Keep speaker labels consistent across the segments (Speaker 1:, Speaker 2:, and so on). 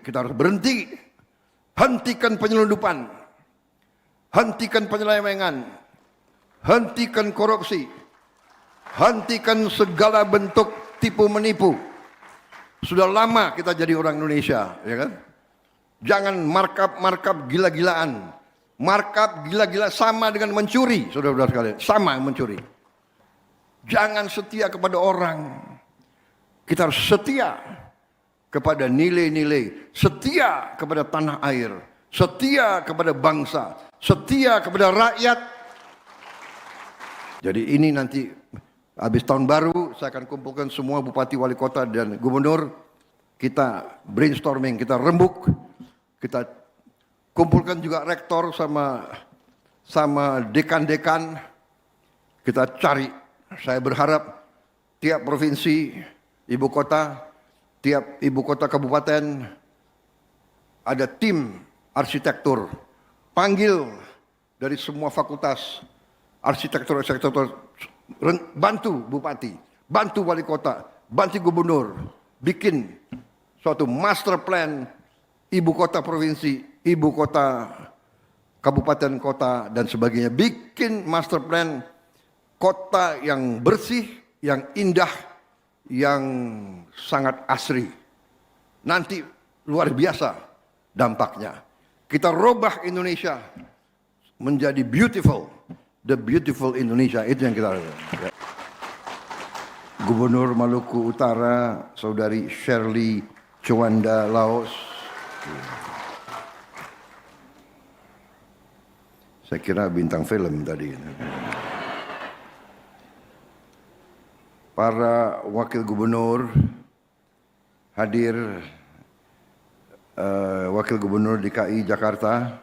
Speaker 1: kita harus berhenti. Hentikan penyelundupan, hentikan penyelewengan, hentikan korupsi, hentikan segala bentuk tipu menipu. Sudah lama kita jadi orang Indonesia, ya kan? Jangan markup gila-gilaan. Markup gila-gila sama dengan mencuri, saudara-saudara sekalian, sama mencuri. Jangan setia kepada orang. Kita harus setia kepada nilai-nilai, setia kepada tanah air, setia kepada bangsa, setia kepada rakyat. Jadi ini nanti habis tahun baru saya akan kumpulkan semua bupati, wali kota dan gubernur. Kita brainstorming, kita rembuk, kita kumpulkan juga rektor sama dekan-dekan. Kita cari. Saya berharap tiap provinsi, ibu kota, tiap ibu kota kabupaten ada tim arsitektur. Panggil dari semua fakultas arsitektur, bantu bupati, bantu wali kota, bantu gubernur, bikin suatu master plan ibu kota provinsi, ibu kota kabupaten kota dan sebagainya. Bikin master plan kota yang bersih, yang indah, yang sangat asri. Nanti luar biasa dampaknya. Kita robah Indonesia menjadi beautiful. The beautiful Indonesia, itu yang kita lakukan. Gubernur Maluku Utara, Saudari Shirley Chowanda Laos. Saya kira bintang film tadi. Para wakil gubernur hadir, wakil gubernur DKI Jakarta,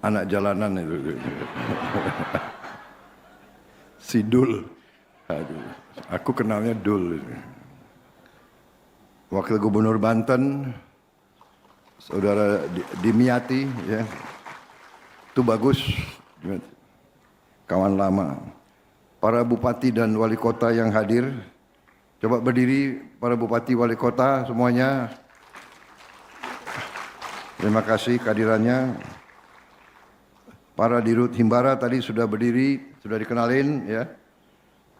Speaker 1: anak jalanan itu, si Dul, aduh, aku kenalnya Dul. Wakil gubernur Banten, saudara Dimyati, ya. Itu bagus, kawan lama. Para bupati dan wali kota yang hadir, coba berdiri para bupati wali kota semuanya. Terima kasih kehadirannya. Para dirut Himbara tadi sudah berdiri, sudah dikenalin, ya.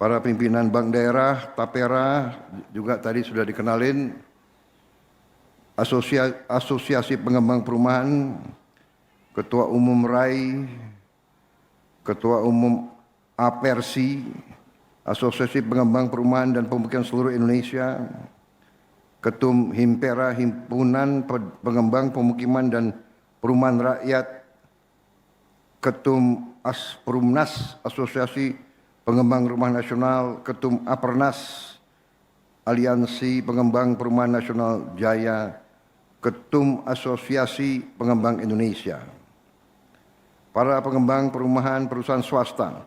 Speaker 1: Para pimpinan bank daerah, Tapera juga tadi sudah dikenalin. Asosiasi Pengembang Perumahan, Ketua Umum RAI, Ketua Umum Apersi, Asosiasi Pengembang Perumahan dan Pemukiman Seluruh Indonesia, Ketum Himpera, Himpunan Pengembang Pemukiman dan Perumahan Rakyat, Ketum Asprumnas, Asosiasi Pengembang Rumah Nasional, Ketum Apernas, Aliansi Pengembang Perumahan Nasional Jaya, Ketum Asosiasi Pengembang Indonesia. Para pengembang perumahan perusahaan swasta,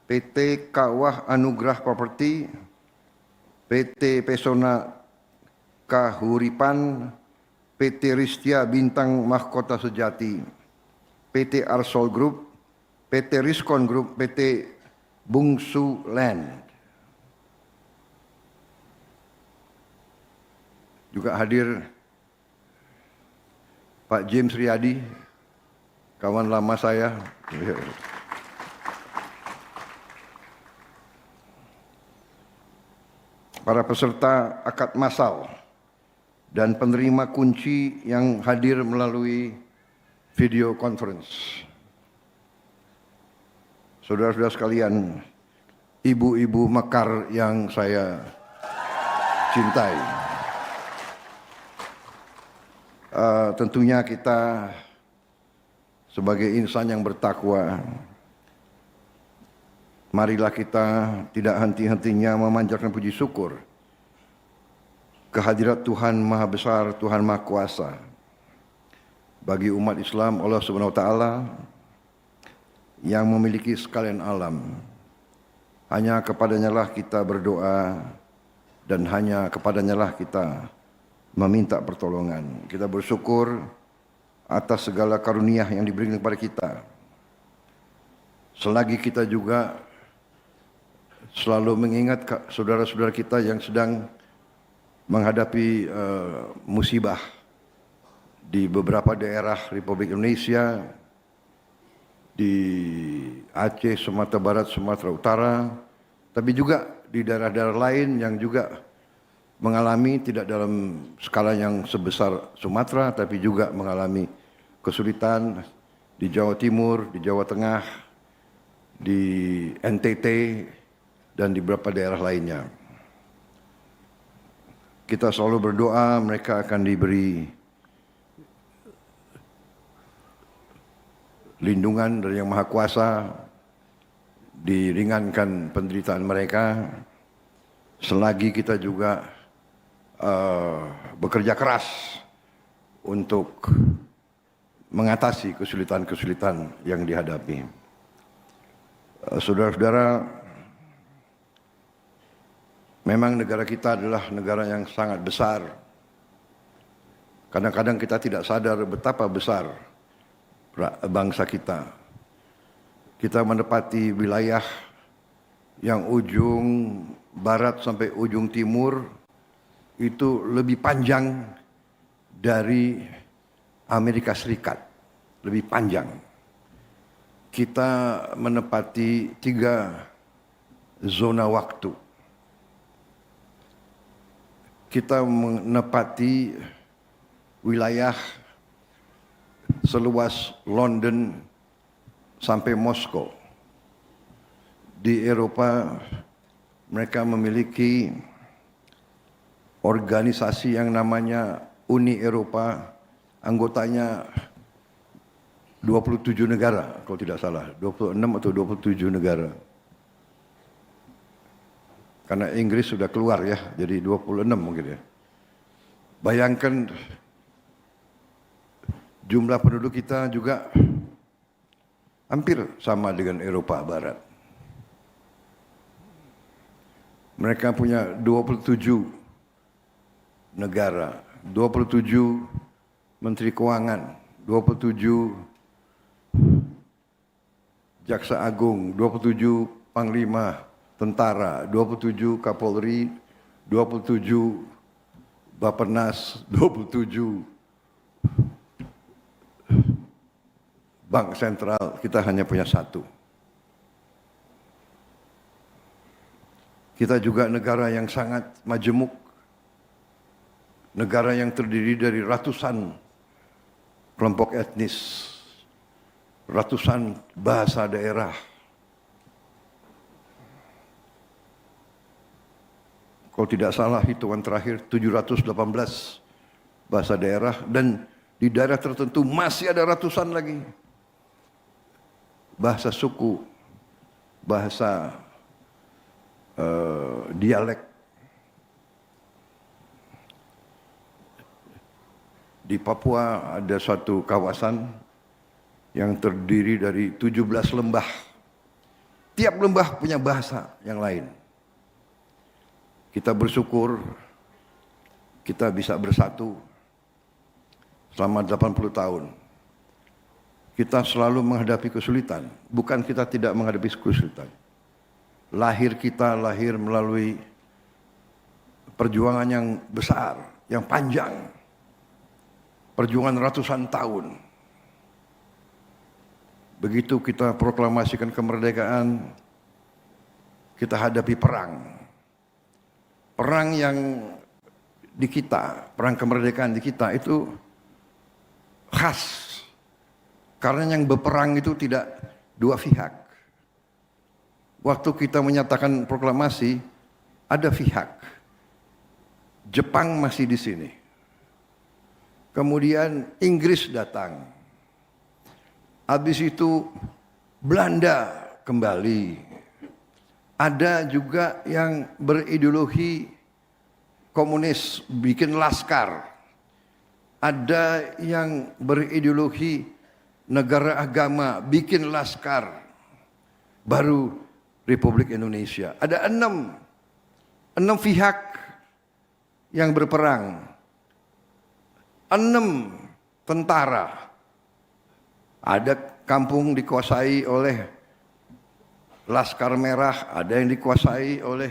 Speaker 1: PT Kawah Anugrah Property, PT Pesona Kahuripan, PT Ristia Bintang Mahkota Sejati, PT Arsol Group, PT Riskon Group, PT Bungsu Land. Juga hadir Pak James Riyadi, kawan lama saya. Para peserta akad massal dan penerima kunci yang hadir melalui video conference. Saudara-saudara sekalian, ibu-ibu mekar yang saya cintai. Tentunya kita sebagai insan yang bertakwa, marilah kita tidak henti-hentinya memanjatkan puji syukur kehadirat Tuhan Maha Besar, Tuhan Maha Kuasa. Bagi umat Islam, Allah Subhanahu wa taala yang memiliki sekalian alam, hanya kepadanya lah kita berdoa dan hanya kepadanya lah kita meminta pertolongan. Kita bersyukur atas segala karunia yang diberikan kepada kita. Selagi kita juga selalu mengingat saudara-saudara kita yang sedang menghadapi musibah di beberapa daerah Republik Indonesia, di Aceh, Sumatera Barat, Sumatera Utara, tapi juga di daerah-daerah lain yang juga mengalami tidak dalam skala yang sebesar Sumatera, tapi juga mengalami kesulitan di Jawa Timur, di Jawa Tengah, di NTT, dan di beberapa daerah lainnya. Kita selalu berdoa mereka akan diberi lindungan dari Yang Maha Kuasa, diringankan penderitaan mereka, selagi kita juga bekerja keras untuk mengatasi kesulitan-kesulitan yang dihadapi. Saudara-saudara, memang negara kita adalah negara yang sangat besar. Kadang-kadang kita tidak sadar betapa besar bangsa kita. Kita menepati wilayah yang ujung barat sampai ujung timur itu lebih panjang dari Amerika Serikat, lebih panjang. Kita menepati 3 zona waktu. Kita menepati wilayah seluas London sampai Moskow. Di Eropa mereka memiliki organisasi yang namanya Uni Eropa, anggotanya 27 negara kalau tidak salah, 26 atau 27 negara. Karena Inggris sudah keluar ya, jadi 26 mungkin ya. Bayangkan jumlah penduduk kita juga hampir sama dengan Eropa Barat. Mereka punya 27 negara, 27 menteri keuangan, 27 jaksa agung, 27 panglima tentara, 27 Kapolri, 27 Bappenas, 27 Bank Sentral, kita hanya punya 1. Kita juga negara yang sangat majemuk, negara yang terdiri dari ratusan kelompok etnis, ratusan bahasa daerah. Kalau tidak salah hitungan terakhir 718 bahasa daerah, dan di daerah tertentu masih ada ratusan lagi bahasa suku, bahasa dialek. Di Papua ada suatu kawasan yang terdiri dari 17 lembah. Tiap lembah punya bahasa yang lain. Kita bersyukur kita bisa bersatu selama 80 tahun. Kita selalu menghadapi kesulitan, bukan kita tidak menghadapi kesulitan. Kita lahir melalui perjuangan yang besar, yang panjang. Perjuangan ratusan tahun. Begitu kita proklamasikan kemerdekaan, kita hadapi perang. Perang yang di kita, perang kemerdekaan di kita itu khas. Karena yang berperang itu tidak dua pihak. Waktu kita menyatakan proklamasi, ada pihak. Jepang masih di sini. Kemudian Inggris datang. Habis itu Belanda kembali. Ada juga yang berideologi komunis, bikin laskar. Ada yang berideologi negara agama, bikin laskar. Baru Republik Indonesia. Ada 6 pihak yang berperang. 6 tentara. Ada kampung dikuasai oleh Laskar Merah, ada yang dikuasai oleh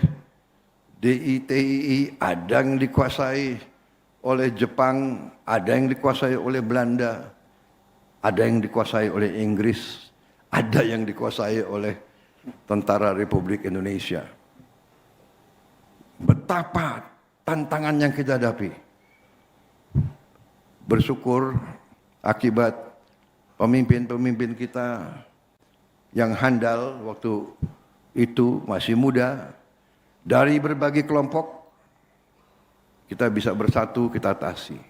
Speaker 1: DITII, ada yang dikuasai oleh Jepang, ada yang dikuasai oleh Belanda, ada yang dikuasai oleh Inggris, ada yang dikuasai oleh Tentara Republik Indonesia. Betapa tantangan yang kita hadapi. Bersyukur akibat pemimpin-pemimpin kita yang handal waktu itu masih muda, dari berbagai kelompok kita bisa bersatu, kita atasi.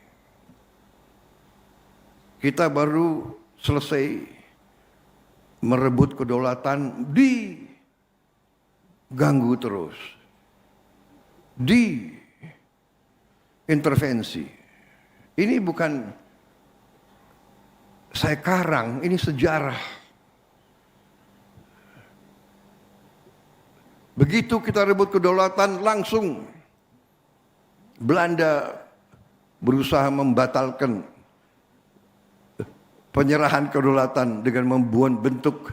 Speaker 1: Kita baru selesai merebut kedaulatan, diganggu terus, diintervensi. Ini bukan saya karang, ini sejarah. Begitu kita rebut kedaulatan, langsung Belanda berusaha membatalkan penyerahan kedaulatan dengan membuat bentuk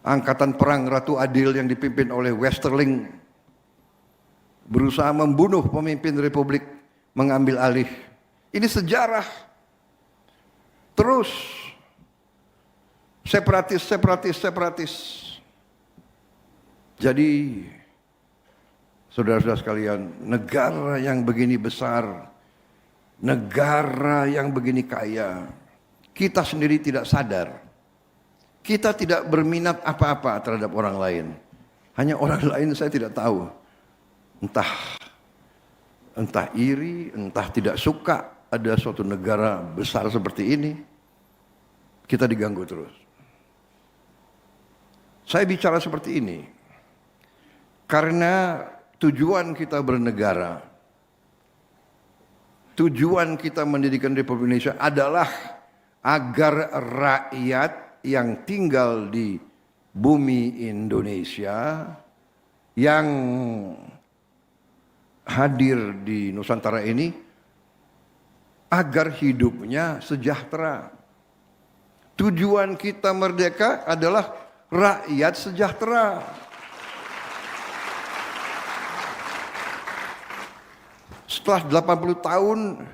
Speaker 1: angkatan perang Ratu Adil yang dipimpin oleh Westerling, berusaha membunuh pemimpin Republik, mengambil alih. Ini sejarah. Terus separatis. Jadi saudara-saudara sekalian, negara yang begini besar, negara yang begini kaya, kita sendiri tidak sadar. Kita tidak berminat apa-apa terhadap orang lain. Hanya orang lain saya tidak tahu. Entah iri, entah tidak suka ada suatu negara besar seperti ini. Kita diganggu terus. Saya bicara seperti ini karena tujuan kita bernegara, tujuan kita mendirikan Republik Indonesia adalah agar rakyat yang tinggal di bumi Indonesia, yang hadir di Nusantara ini, agar hidupnya sejahtera. Tujuan kita merdeka adalah rakyat sejahtera. Setelah 80 tahun,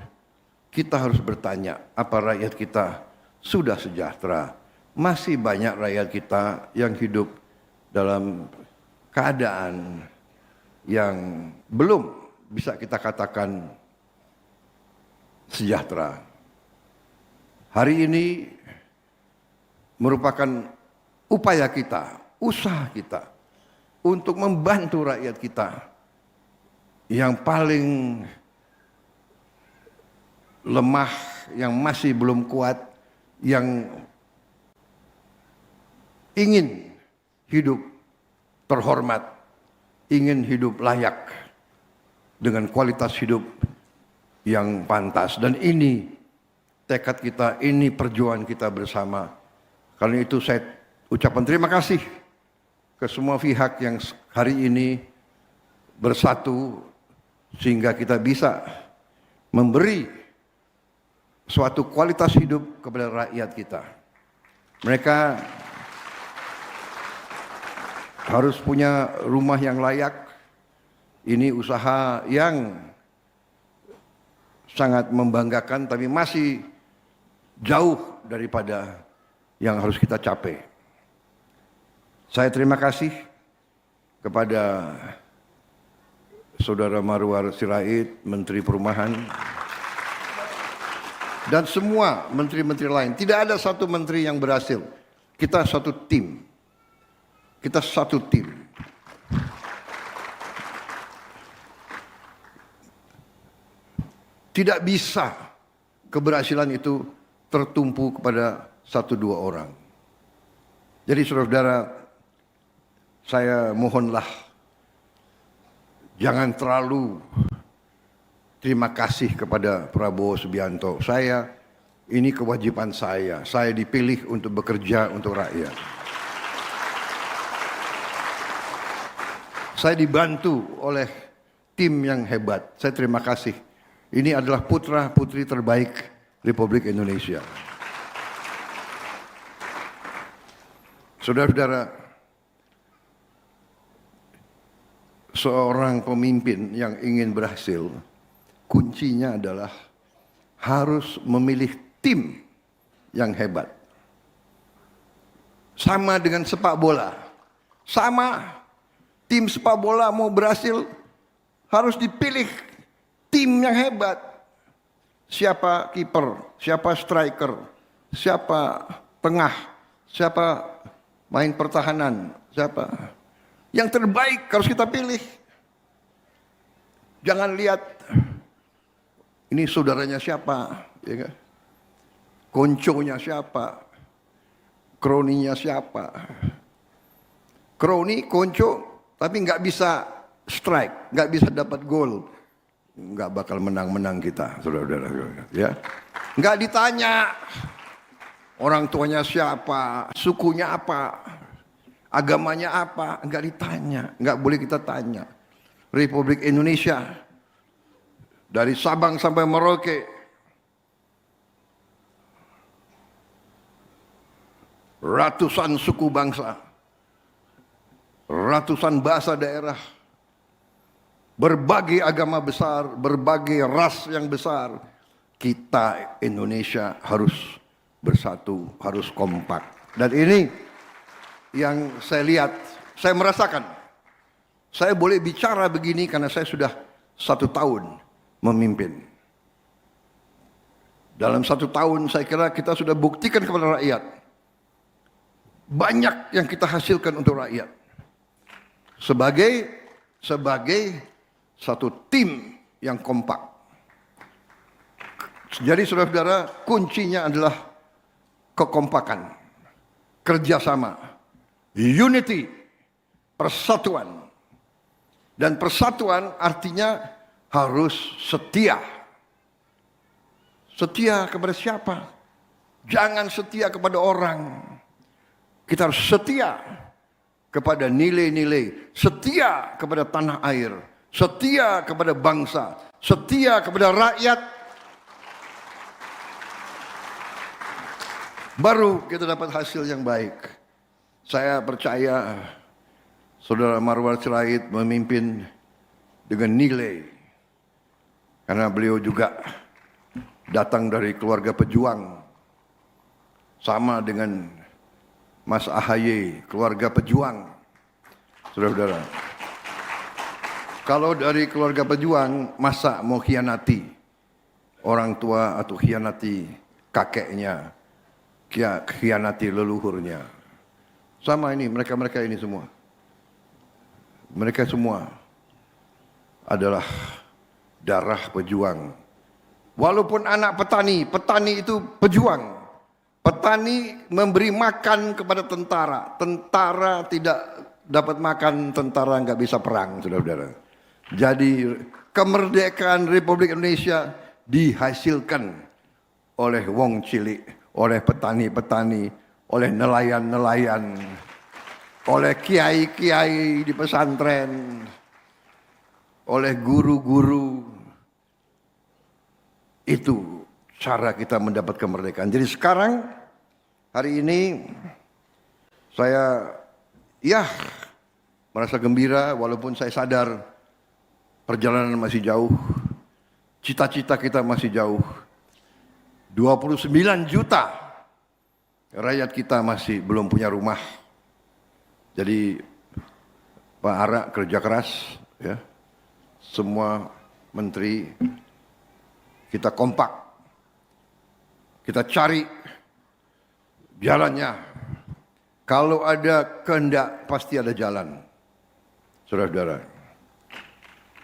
Speaker 1: kita harus bertanya, apa rakyat kita sudah sejahtera? Masih banyak rakyat kita yang hidup dalam keadaan yang belum bisa kita katakan sejahtera. Hari ini merupakan upaya kita, usaha kita untuk membantu rakyat kita yang paling lemah, yang masih belum kuat, yang ingin hidup terhormat, ingin hidup layak dengan kualitas hidup yang pantas. Dan ini tekad kita, ini perjuangan kita bersama. Karena itu saya ucapkan terima kasih ke semua pihak yang hari ini bersatu sehingga kita bisa memberi suatu kualitas hidup kepada rakyat kita. Mereka harus punya rumah yang layak. Ini usaha yang sangat membanggakan, tapi masih jauh daripada yang harus kita capai. Saya terima kasih kepada Saudara Marwar Sirait, Menteri Perumahan, dan semua menteri-menteri lain. Tidak ada satu menteri yang berhasil. Kita satu tim. Kita satu tim. Tidak bisa keberhasilan itu tertumpu kepada satu dua orang. Jadi saudara-saudara, saya mohonlah jangan terlalu terima kasih kepada Prabowo Subianto. Ini kewajiban saya. Saya dipilih untuk bekerja untuk rakyat. Saya dibantu oleh tim yang hebat. Saya terima kasih. Ini adalah putra-putri terbaik Republik Indonesia. Saudara-saudara, seorang pemimpin yang ingin berhasil, kuncinya adalah harus memilih tim yang hebat. Sama dengan sepak bola. Sama, tim sepak bola mau berhasil harus dipilih tim yang hebat. Siapa kiper, siapa striker, siapa tengah, siapa main pertahanan, siapa. Yang terbaik harus kita pilih. Jangan lihat ini saudaranya siapa, ya kan? Konconya siapa, kroninya siapa. Kroni, konco, tapi nggak bisa strike, nggak bisa dapat gol, nggak bakal menang-menang kita, saudara-saudara. Ya, nggak ditanya orang tuanya siapa, sukunya apa, agamanya apa, nggak ditanya, nggak boleh kita tanya. Republik Indonesia dari Sabang sampai Merauke, ratusan suku bangsa, ratusan bahasa daerah, berbagai agama besar, berbagai ras yang besar. Kita Indonesia harus bersatu, harus kompak. Dan ini yang saya lihat, saya merasakan. Saya boleh bicara begini karena saya sudah 1 tahun memimpin. Dalam 1 tahun saya kira kita sudah buktikan kepada rakyat. Banyak yang kita hasilkan untuk rakyat. Sebagai satu tim yang kompak. Jadi saudara-saudara, kuncinya adalah kekompakan, kerjasama, unity, persatuan. Dan persatuan artinya harus setia. Setia kepada siapa? Jangan setia kepada orang. Kita harus setia kepada nilai-nilai, setia kepada tanah air, setia kepada bangsa, setia kepada rakyat. Baru kita dapat hasil yang baik. Saya percaya Saudara Marwar Sirait memimpin dengan nilai. Karena beliau juga datang dari keluarga pejuang. Sama dengan Mas AHY, keluarga pejuang. Saudara-saudara. Kalau dari keluarga pejuang, masa mau khianati orang tua atau khianati kakeknya, khianati leluhurnya. Sama ini, mereka-mereka ini semua. Mereka semua adalah darah pejuang. Walaupun anak petani, petani itu pejuang. Petani memberi makan kepada tentara. Tentara tidak dapat makan, tentara nggak bisa perang, saudara-saudara. Jadi kemerdekaan Republik Indonesia dihasilkan oleh wong cilik, oleh petani-petani, oleh nelayan-nelayan, oleh kiai-kiai di pesantren, oleh guru-guru. Itu cara kita mendapat kemerdekaan. Jadi sekarang, hari ini, saya merasa gembira walaupun saya sadar perjalanan masih jauh, cita-cita kita masih jauh. 29 juta rakyat kita masih belum punya rumah. Jadi Pak Ara kerja keras, ya. Semua menteri kita kompak, kita cari jalannya. Kalau ada kehendak pasti ada jalan, saudara-saudara.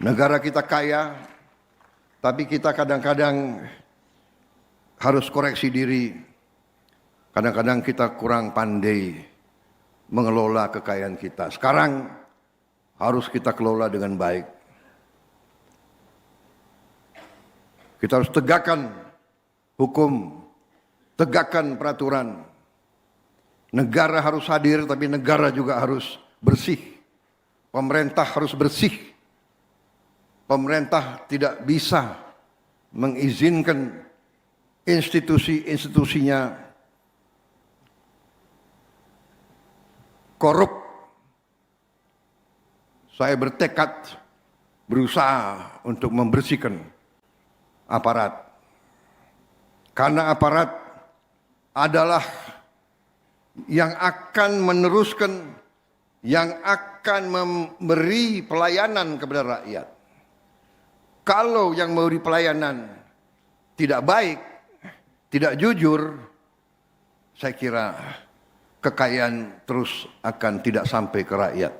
Speaker 1: Negara kita kaya, tapi kita kadang-kadang harus koreksi diri. Kadang-kadang kita kurang pandai mengelola kekayaan kita. Sekarang harus kita kelola dengan baik. Kita harus tegakkan hukum, tegakkan peraturan. Negara harus hadir, tapi negara juga harus bersih. Pemerintah harus bersih. Pemerintah tidak bisa mengizinkan institusi-institusinya korup. Saya bertekad berusaha untuk membersihkan aparat. Karena aparat adalah yang akan meneruskan, yang akan memberi pelayanan kepada rakyat. Kalau yang memberi pelayanan tidak baik, tidak jujur, saya kira kekayaan terus akan tidak sampai ke rakyat.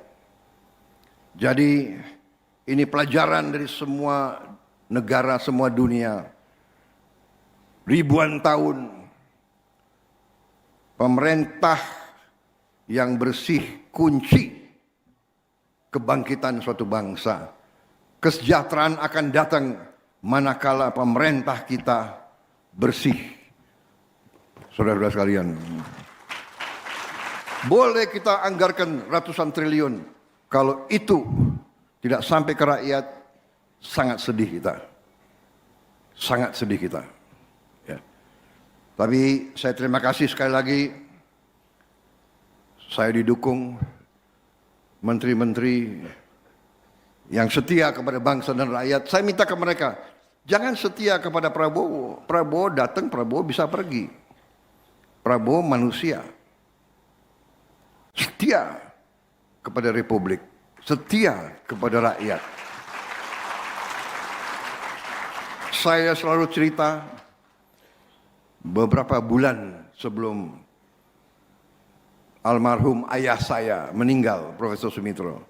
Speaker 1: Jadi ini pelajaran dari semua negara, semua dunia. Ribuan tahun pemerintah yang bersih kunci kebangkitan suatu bangsa. Kesejahteraan akan datang manakala pemerintah kita bersih. Saudara-saudara sekalian, boleh kita anggarkan ratusan triliun, kalau itu tidak sampai ke rakyat, sangat sedih kita. Sangat sedih kita. Ya. Tapi saya terima kasih sekali lagi, saya didukung menteri-menteri yang setia kepada bangsa dan rakyat. Saya minta ke mereka, jangan setia kepada Prabowo. Prabowo datang, Prabowo bisa pergi. Prabowo manusia. Setia kepada Republik, setia kepada rakyat. Saya selalu cerita, beberapa bulan sebelum almarhum ayah saya meninggal, Profesor Sumitro,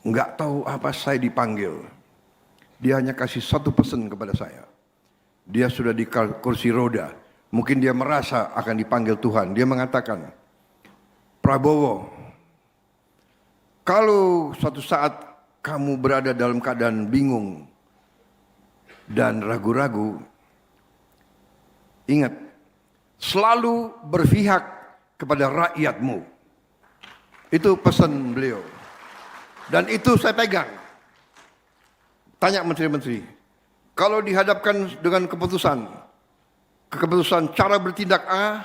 Speaker 1: nggak tahu apa saya dipanggil. Dia hanya kasih satu pesan kepada saya. Dia sudah di kursi roda. Mungkin dia merasa akan dipanggil Tuhan. Dia mengatakan, Prabowo, kalau suatu saat kamu berada dalam keadaan bingung dan ragu-ragu, ingat, selalu berpihak kepada rakyatmu. Itu pesan beliau. Dan itu saya pegang. Tanya menteri-menteri, kalau dihadapkan dengan keputusan cara bertindak A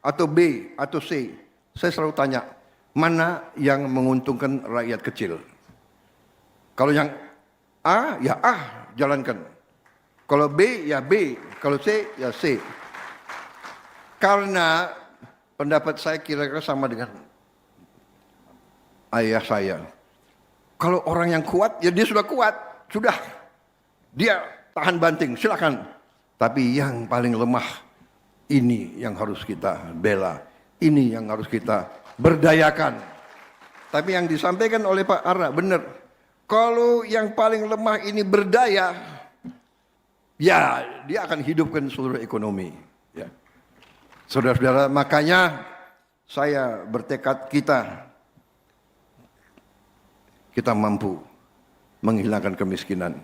Speaker 1: atau B atau C, saya selalu tanya, mana yang menguntungkan rakyat kecil? Kalau yang A, ya A, jalankan. Kalau B, ya B. Kalau C, ya C. Karena pendapat saya kira-kira sama dengan ayah saya. Kalau orang yang kuat, ya dia sudah kuat. Sudah. Dia tahan banting, silakan. Tapi yang paling lemah, ini yang harus kita bela. Ini yang harus kita berdayakan. Tapi yang disampaikan oleh Pak Ara, benar. Kalau yang paling lemah ini berdaya, ya dia akan hidupkan seluruh ekonomi. Ya. Saudara-saudara, makanya saya bertekad kita mampu menghilangkan kemiskinan.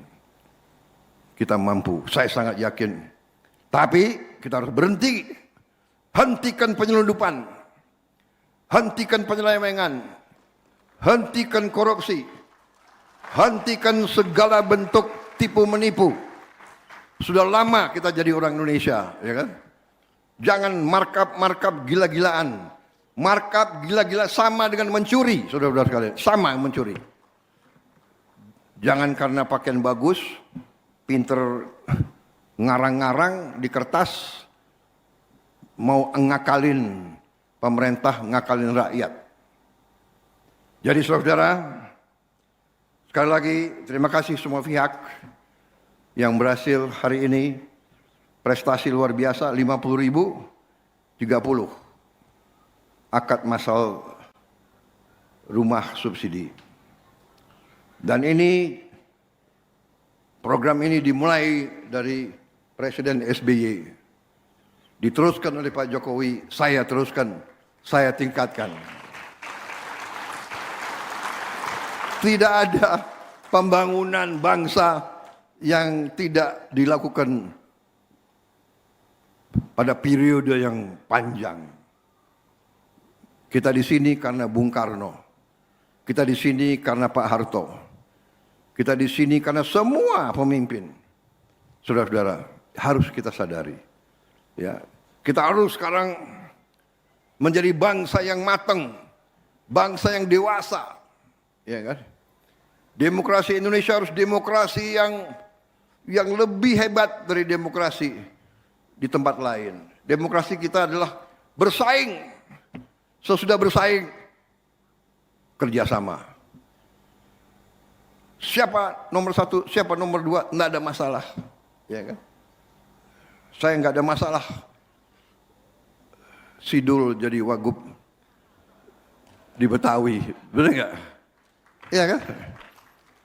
Speaker 1: Kita mampu, saya sangat yakin. Tapi kita harus berhenti. Hentikan penyelundupan. Hentikan penyelewengan. Hentikan korupsi. Hentikan segala bentuk tipu menipu. Sudah lama kita jadi orang Indonesia, ya kan? Jangan markup gila-gilaan. Markup gila-gila sama dengan mencuri, saudara-saudara sekalian. Sama mencuri. Jangan karena pakaian bagus, pinter ngarang-ngarang di kertas, mau ngakalin pemerintah, ngakalin rakyat. Jadi saudara, sekali lagi terima kasih semua pihak yang berhasil hari ini, prestasi luar biasa, 50.000, 30 akad masal rumah subsidi. Dan ini, program ini dimulai dari Presiden SBY. Diteruskan oleh Pak Jokowi, saya teruskan, saya tingkatkan. Tidak ada pembangunan bangsa yang tidak dilakukan pada periode yang panjang. Kita di sini karena Bung Karno. Kita di sini karena Pak Harto. Kita di sini karena semua pemimpin. Saudara-saudara, harus kita sadari. Ya, kita harus sekarang menjadi bangsa yang matang, bangsa yang dewasa, ya kan? Demokrasi Indonesia harus demokrasi yang lebih hebat dari demokrasi di tempat lain. Demokrasi kita adalah bersaing. Sesudah bersaing, kerjasama. Siapa nomor satu, siapa nomor dua, tidak ada masalah, ya kan? Saya nggak ada masalah. Sidul jadi wagub di Betawi, benar nggak? Iya kan?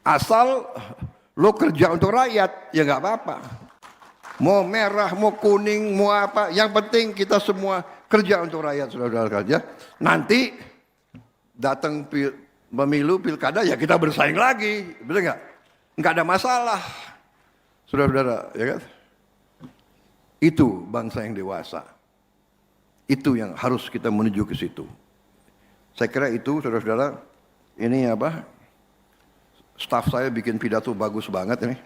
Speaker 1: Asal lo kerja untuk rakyat, ya nggak apa-apa. Mau merah, mau kuning, mau apa, yang penting kita semua kerja untuk rakyat, saudara-saudara kerja. Nanti datang pemilu, pilkada, ya kita bersaing lagi, benar nggak? Nggak ada masalah, saudara-saudara, ya kan? Itu bangsa yang dewasa. Itu yang harus kita menuju ke situ. Saya kira itu, saudara-saudara, ini apa? Staf saya bikin pidato bagus banget ini.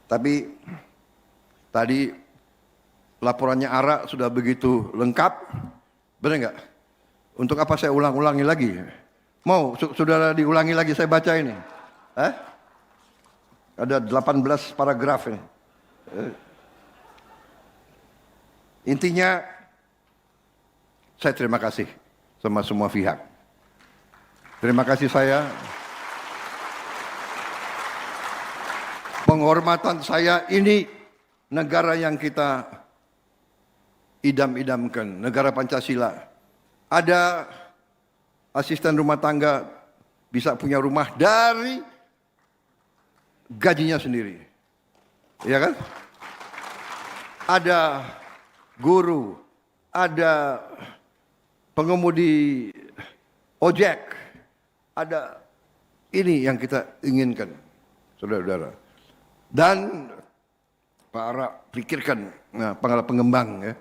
Speaker 1: Tapi tadi laporannya Ara sudah begitu lengkap, benar nggak? Untuk apa saya ulang-ulangi lagi? Mau saudara diulangi lagi saya baca ini? Ada 18 paragraf ini. Intinya saya terima kasih sama semua pihak. Terima kasih saya. Penghormatan saya, ini negara yang kita idam-idamkan, negara Pancasila. Ada asisten rumah tangga bisa punya rumah dari gajinya sendiri. Ya kan? Ada guru, ada pengemudi ojek, ada, ini yang kita inginkan, saudara-saudara. Dan Pak Ara pikirkan, pengembang ya,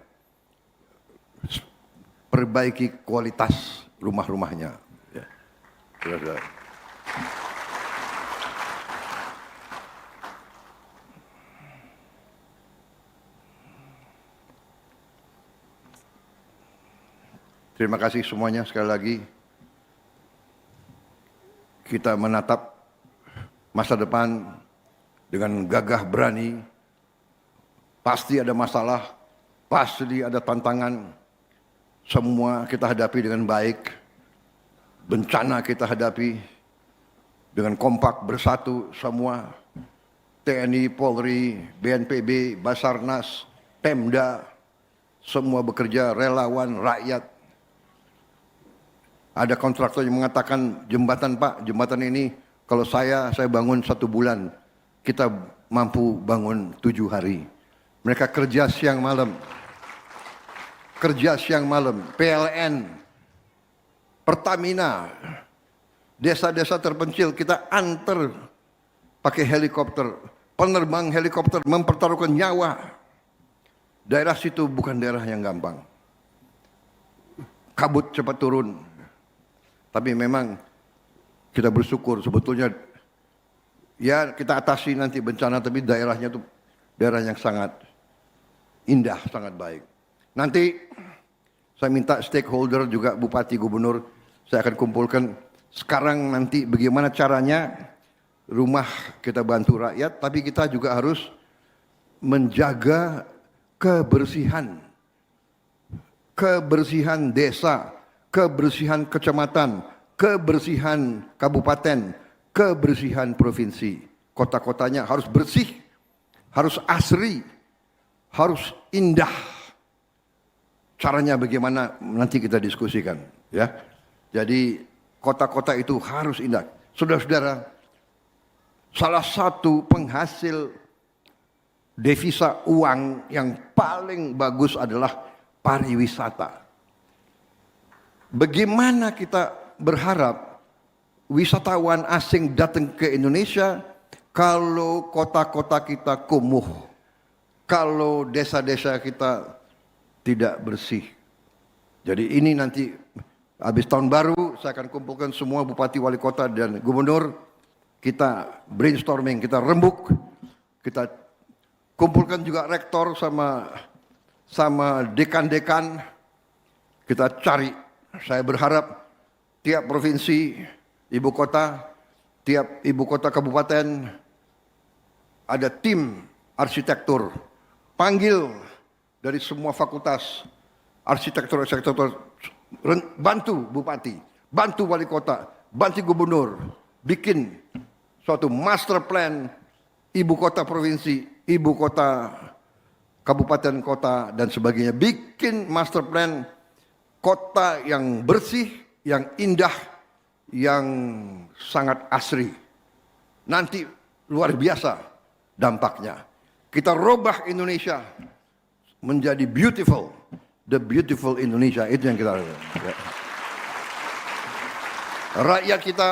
Speaker 1: perbaiki kualitas rumah-rumahnya. Ya. Saudara-saudara. Terima kasih semuanya sekali lagi. Kita menatap masa depan dengan gagah berani. Pasti ada masalah, pasti ada tantangan. Semua kita hadapi dengan baik. Bencana kita hadapi dengan kompak bersatu semua. TNI, Polri, BNPB, Basarnas, Pemda, semua bekerja, relawan, rakyat. Ada kontraktor yang mengatakan, jembatan Pak, jembatan ini kalau saya bangun 1 bulan, kita mampu bangun 7 hari. Mereka kerja siang malam. Kerja siang malam. PLN, Pertamina, desa-desa terpencil kita antar pakai helikopter. Penerbang helikopter mempertaruhkan nyawa. Daerah situ bukan daerah yang gampang. Kabut cepat turun. Tapi memang kita bersyukur sebetulnya, ya kita atasi nanti bencana, tapi daerahnya itu daerah yang sangat indah, sangat baik. Nanti saya minta stakeholder juga, bupati, gubernur, saya akan kumpulkan sekarang nanti bagaimana caranya rumah kita bantu rakyat, tapi kita juga harus menjaga kebersihan. Kebersihan desa, kebersihan kecamatan, kebersihan kabupaten, kebersihan provinsi. Kota-kotanya harus bersih, harus asri, harus indah. Caranya bagaimana nanti kita diskusikan, ya. Jadi kota-kota itu harus indah. Saudara-saudara, salah satu penghasil devisa uang yang paling bagus adalah pariwisata. Bagaimana kita berharap wisatawan asing datang ke Indonesia kalau kota-kota kita kumuh, kalau desa-desa kita tidak bersih. Jadi ini nanti habis tahun baru saya akan kumpulkan semua bupati, wali kota dan gubernur. Kita brainstorming, kita rembuk, kita kumpulkan juga rektor sama dekan-dekan. Kita cari saya berharap tiap provinsi, ibu kota kabupaten ada tim arsitektur. Panggil dari semua fakultas arsitektur, bantu bupati, bantu wali kota, bantu gubernur, bikin suatu master plan ibu kota provinsi, ibu kota kabupaten kota dan sebagainya. Bikin master plan kota yang bersih, yang indah, yang sangat asri. Nanti luar biasa dampaknya. Kita robah Indonesia menjadi beautiful. The beautiful Indonesia, itu yang kita lakukan. Ya. Rakyat kita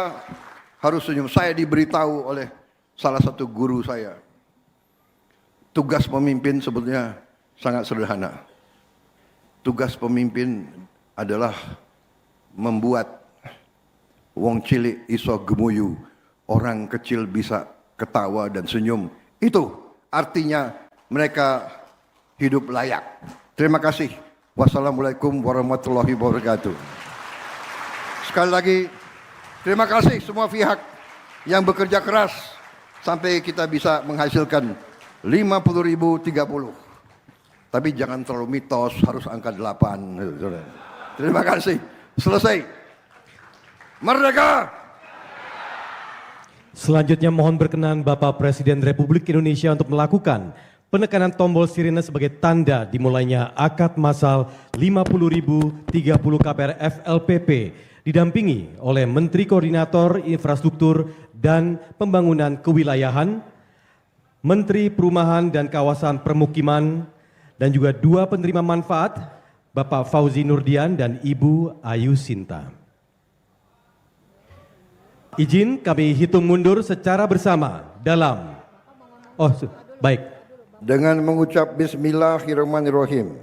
Speaker 1: harus senyum. Saya diberitahu oleh salah satu guru saya. Tugas pemimpin sebetulnya sangat sederhana. Tugas pemimpin adalah membuat wong cilik iso gemuyu, orang kecil bisa ketawa dan senyum. Itu artinya mereka hidup layak. Terima kasih. Wassalamualaikum warahmatullahi wabarakatuh. Sekali lagi, terima kasih semua pihak yang bekerja keras sampai kita bisa menghasilkan 50.030. Tapi jangan terlalu mitos, harus angka 8. Terima kasih. Selesai. Merdeka!
Speaker 2: Selanjutnya mohon berkenan Bapak Presiden Republik Indonesia untuk melakukan penekanan tombol sirine sebagai tanda dimulainya akad massal 50.030 KPR FLPP didampingi oleh Menteri Koordinator Infrastruktur dan Pembangunan Kewilayahan, Menteri Perumahan dan Kawasan Permukiman, dan juga dua penerima manfaat, Bapak Fauzi Nurdian dan Ibu Ayu Sinta. Izin kami hitung mundur secara bersama dalam... baik.
Speaker 1: Dengan mengucap Bismillahirrahmanirrahim.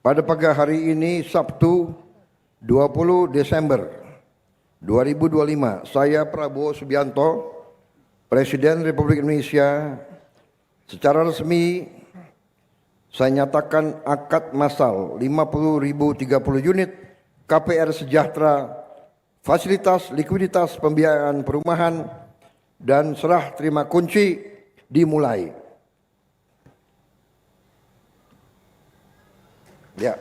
Speaker 1: Pada pagi hari ini Sabtu 20 Desember 2025, saya Prabowo Subianto, Presiden Republik Indonesia, secara resmi saya nyatakan akad massal 50.030 unit KPR Sejahtera, fasilitas likuiditas pembiayaan perumahan dan serah terima kunci dimulai. Ya.